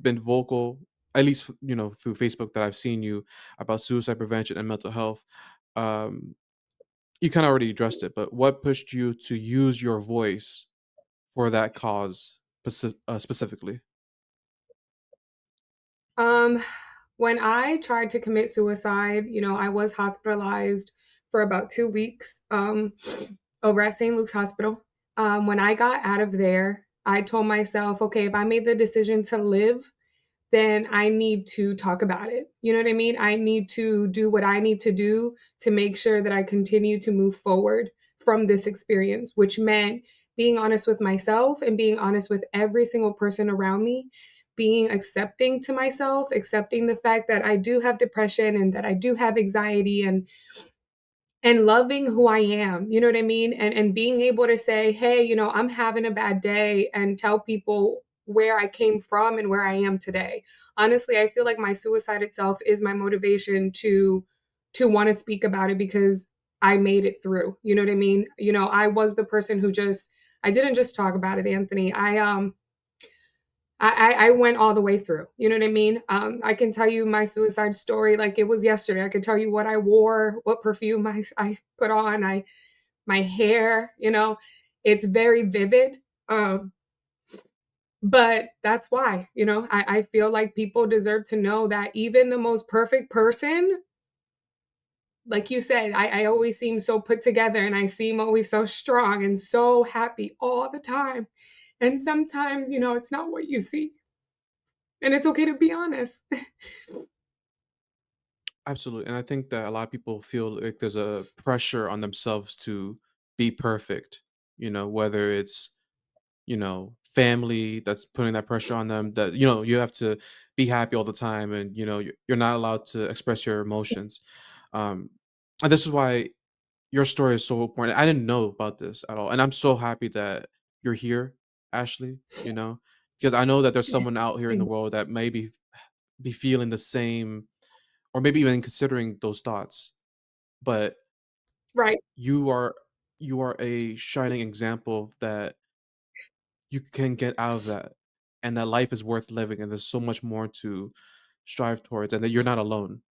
been vocal, at least through Facebook that I've seen you about suicide prevention and mental health. Um, you kind of already addressed it, but what pushed you to use your voice for that cause specifically? Um, when I tried to commit suicide, I was hospitalized for about 2 weeks over at St. Luke's Hospital. When I got out of there, I told myself, okay, if I made the decision to live, then I need to talk about it. You know what I mean? I need to do what I need to do to make sure that I continue to move forward from this experience, which meant being honest with myself and being honest with every single person around me, being accepting to myself, accepting the fact that I do have depression and that I do have anxiety, and loving who I am, you know what I mean? And being able to say, "Hey, I'm having a bad day," and tell people where I came from and where I am today. Honestly, I feel like my suicide itself is my motivation to want to speak about it because I made it through. You know what I mean? I was the person who just I didn't just talk about it, Anthony. I went all the way through. You know what I mean? I can tell you my suicide story like it was yesterday. I could tell you what I wore, what perfume I put on, my hair. It's very vivid. Um, but that's why, I feel like people deserve to know that even the most perfect person, like you said, I always seem so put together and I seem always so strong and so happy all the time. And sometimes, it's not what you see. And it's okay to be honest. Absolutely. And I think that a lot of people feel like there's a pressure on themselves to be perfect, whether it's, family that's putting that pressure on them that, you have to be happy all the time and, you're not allowed to express your emotions. Um, and this is why your story is so important. I didn't know about this at all. And I'm so happy that you're here, Ashley, because I know that there's someone out here in the Thank world that be feeling the same or maybe even considering those thoughts. But Right. you are you are a shining example of that you can get out of that and that life is worth living and there's so much more to strive towards and that you're not alone.